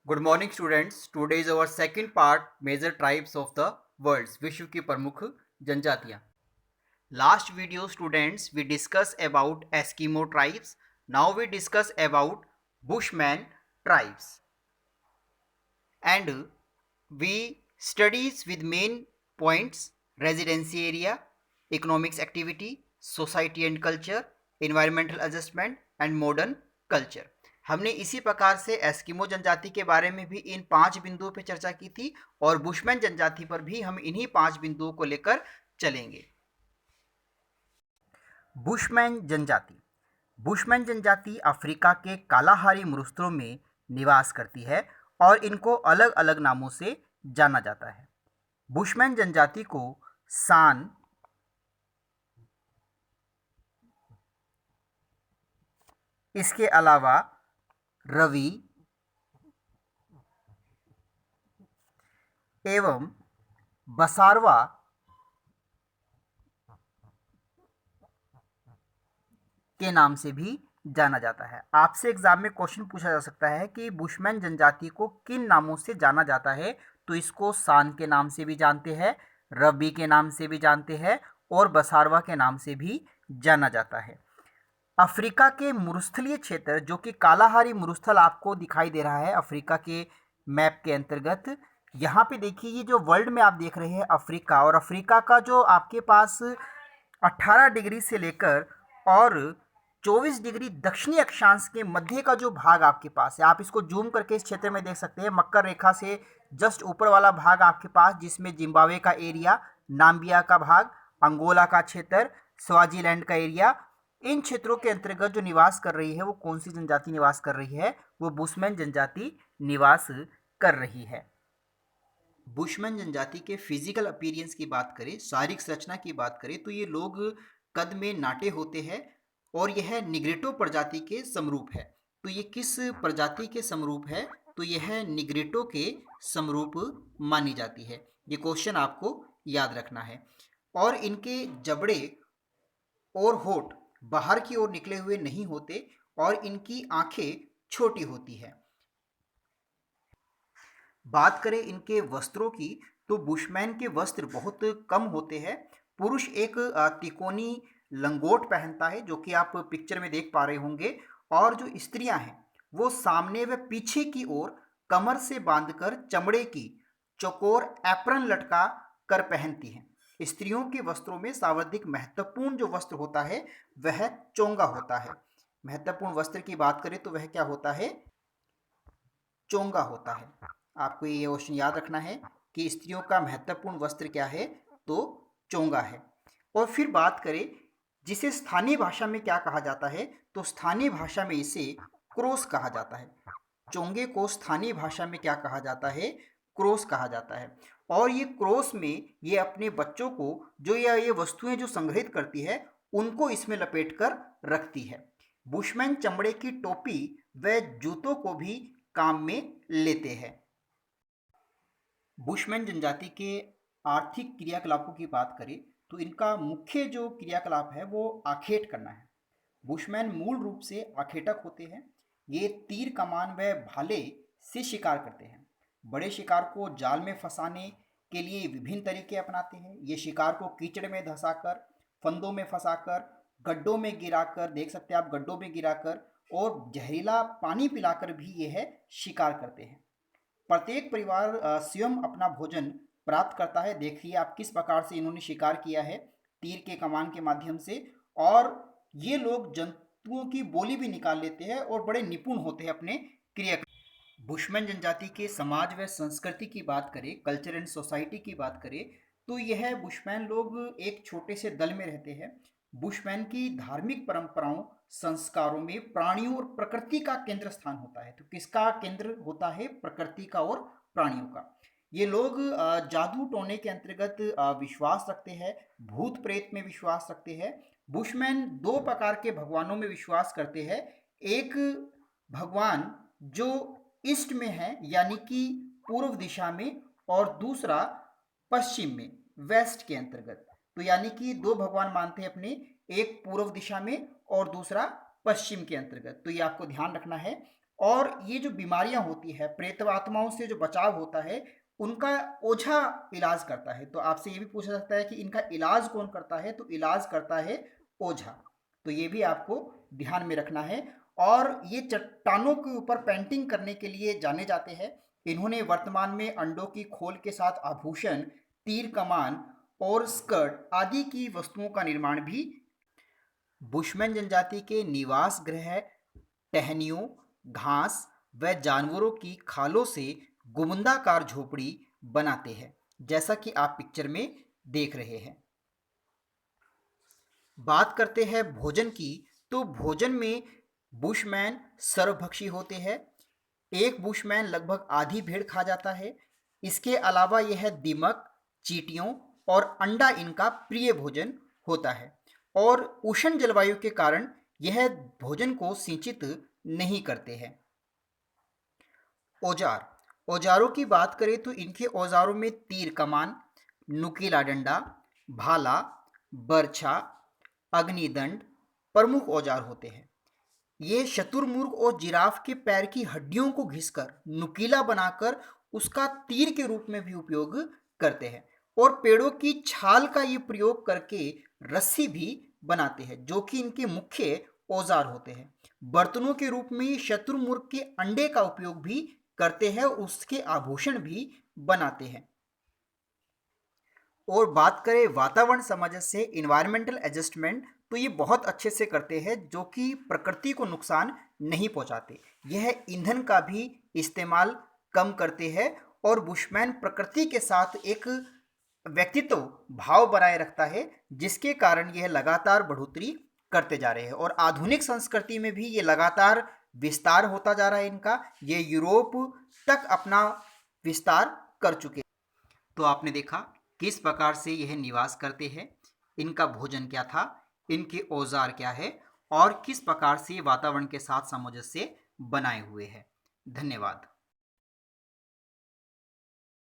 Good morning students. Today is our second part major tribes of the world. विश्व की प्रमुख जनजातियां। Last video students we discuss about Eskimo tribes. Now we discuss about Bushman tribes and we studies with main points: residency area, economics activity, society and culture, environmental adjustment and modern culture. हमने इसी प्रकार से Eskimo जनजाति के बारे में भी इन 5 बिंदुओं पर चर्चा की थी और बुशमैन जनजाति पर भी हम इन्हीं 5 बिंदुओं को लेकर चलेंगे। बुशमैन जनजाति। बुशमैन जनजाति अफ्रीका के कालाहारी मरुस्थलों में निवास करती है और इनको अलग अलग नामों से जाना जाता है। बुशमैन जनजाति को सान, इसके अलावा रवि एवं बसारवा के नाम से भी जाना जाता है। आपसे एग्जाम में क्वेश्चन पूछा जा सकता है कि बुशमैन जनजाति को किन नामों से जाना जाता है, तो इसको सान के नाम से भी जानते हैं, रबी के नाम से भी जानते हैं और बसारवा के नाम से भी जाना जाता है। अफ्रीका के मरुस्थलीय क्षेत्र, जो कि कालाहारी मरुस्थल आपको दिखाई दे रहा है अफ्रीका के मैप के अंतर्गत, यहाँ पे देखिए ये जो वर्ल्ड में आप देख रहे हैं अफ्रीका, और अफ्रीका का जो आपके पास 18 डिग्री से लेकर और 24 डिग्री दक्षिणी अक्षांश के मध्य का जो भाग आपके पास है, आप इसको जूम करके इस क्षेत्र में देख सकते हैं। मकर रेखा से जस्ट ऊपर वाला भाग आपके पास, जिसमें जिम्बाब्वे का एरिया, नाम्बिया का भाग, अंगोला का क्षेत्र, स्वाजीलैंड का एरिया, इन क्षेत्रों के अंतर्गत जो निवास कर रही है वो कौन सी जनजाति निवास कर रही है? वो बुशमैन जनजाति निवास कर रही है। बुशमैन जनजाति के फिजिकल अपीयरेंस की बात करें, शारीरिक संरचना की बात करें, तो ये लोग कद में नाटे होते हैं और यह निग्रेटो प्रजाति के समरूप है। तो ये किस प्रजाति के समरूप है? तो यह निग्रेटो के समरूप मानी जाती है। ये क्वेश्चन आपको याद रखना है। और इनके जबड़े और होठ बाहर की ओर निकले हुए नहीं होते और इनकी आंखें छोटी होती है। बात करें इनके वस्त्रों की, तो बुशमैन के वस्त्र बहुत कम होते हैं। पुरुष एक तिकोनी लंगोट पहनता है, जो कि आप पिक्चर में देख पा रहे होंगे, और जो स्त्रियां हैं वो सामने व पीछे की ओर कमर से बांधकर चमड़े की चौकोर एप्रन लटका कर पहनती हैं। स्त्रियों के वस्त्रों में सर्वाधिक महत्वपूर्ण जो वस्त्र होता है वह चोंगा होता है। महत्वपूर्ण वस्त्र की बात करें तो वह क्या होता है? चोंगा होता है। आपको ये क्वेश्चन याद रखना है कि स्त्रियों का महत्वपूर्ण वस्त्र क्या है? तो चोंगा है। और फिर बात करें जिसे स्थानीय भाषा में क्या कहा जाता है, तो स्थानीय भाषा में इसे क्रोस कहा जाता है। चोंगे को स्थानीय भाषा में क्या कहा जाता है? क्रोस कहा जाता है। और ये क्रोस में ये अपने बच्चों को जो ये वस्तुएं जो संग्रहित करती है उनको इसमें लपेट कर रखती है। बुशमैन चमड़े की टोपी व जूतों को भी काम में लेते हैं। बुशमैन जनजाति के आर्थिक क्रियाकलापों की बात करें तो इनका मुख्य जो क्रियाकलाप है वो आखेट करना है। बुशमैन मूल रूप से आखेटक होते हैं। ये तीर कमान व भाले से शिकार करते हैं। बड़े शिकार को जाल में फंसाने के लिए विभिन्न तरीके अपनाते हैं। ये शिकार को कीचड़ में धंसाकर, फंदों में फंसाकर, गड्ढों में गिराकर, देख सकते हैं आप, गड्ढों में गिराकर और जहरीला पानी पिलाकर भी यह शिकार करते हैं। प्रत्येक परिवार स्वयं अपना भोजन प्राप्त करता है। देखिए आप किस प्रकार से इन्होंने शिकार किया है, तीर के कमान के माध्यम से। और ये लोग जंतुओं की बोली भी निकाल लेते हैं और बड़े निपुण होते हैं अपने क्रिया। बुशमैन जनजाति के समाज व संस्कृति की बात करें, कल्चर एंड सोसाइटी की बात करें, तो यह बुशमैन लोग एक छोटे से दल में रहते हैं। बुशमैन की धार्मिक परंपराओं संस्कारों में प्राणियों और प्रकृति का केंद्र स्थान होता है। तो किसका केंद्र होता है? प्रकृति का और प्राणियों का। ये लोग जादू टोने के अंतर्गत विश्वास रखते हैं, भूत प्रेत में विश्वास रखते हैं। बुशमैन दो प्रकार के भगवानों में विश्वास करते हैं। एक भगवान जो ईस्ट में है यानी कि पूर्व दिशा में, और दूसरा पश्चिम में, वेस्ट के अंतर्गत। तो यानी कि दो भगवान मानते हैं अपने, एक पूर्व दिशा में और दूसरा पश्चिम के अंतर्गत। तो ये आपको ध्यान रखना है। और ये जो बीमारियां होती है, प्रेत आत्माओं से जो बचाव होता है, उनका ओझा इलाज करता है। तो आपसे ये भी पूछा सकता है कि इनका इलाज कौन करता है, तो इलाज करता है ओझा। तो ये भी आपको ध्यान में रखना है। और ये चट्टानों के ऊपर पेंटिंग करने के लिए जाने जाते हैं। इन्होंने वर्तमान में अंडों की खोल के साथ आभूषण, तीर कमान और स्कर्ट आदि की वस्तुओं का निर्माण भी। बुशमैन जनजाति के निवास गृह टहनियों, घास व जानवरों की खालों से गुमंदाकार झोपड़ी बनाते हैं, जैसा कि आप पिक्चर में देख रहे हैं। बात करते हैं भोजन की, तो भोजन में बुशमैन सर्वभक्षी होते हैं। एक बुशमैन लगभग आधी भेड़ खा जाता है। इसके अलावा यह दीमक, चींटियों और अंडा इनका प्रिय भोजन होता है। और उष्ण जलवायु के कारण यह भोजन को सिंचित नहीं करते हैं। औजार, औजारों की बात करें तो इनके औजारों में तीर कमान, नुकीला डंडा, भाला, बर्छा, अग्निदंड प्रमुख औजार होते हैं। ये शतुरमुर्ग और जिराफ के पैर की हड्डियों को घिसकर नुकीला बनाकर उसका तीर के रूप में भी उपयोग करते हैं। और पेड़ों की छाल का ये प्रयोग करके रस्सी भी बनाते हैं, जो कि इनके मुख्य औजार होते हैं। बर्तनों के रूप में ये शतुरमुर्ग के अंडे का उपयोग भी करते हैं, उसके आभूषण भी बनाते हैं। और बात करें वातावरण समंजस से, इन्वायरमेंटल एडजस्टमेंट, तो ये बहुत अच्छे से करते हैं, जो कि प्रकृति को नुकसान नहीं पहुंचाते। यह ईंधन का भी इस्तेमाल कम करते हैं। और बुशमैन प्रकृति के साथ एक व्यक्तित्व भाव बनाए रखता है, जिसके कारण यह लगातार बढ़ोतरी करते जा रहे हैं। और आधुनिक संस्कृति में भी ये लगातार विस्तार होता जा रहा है इनका। ये यूरोप तक अपना विस्तार कर चुके हैं। तो आपने देखा किस प्रकार से यह निवास करते हैं, इनका भोजन क्या था, इनके औजार क्या है, और किस प्रकार से वातावरण के साथ सामंजस्य बनाए हुए हैं। धन्यवाद।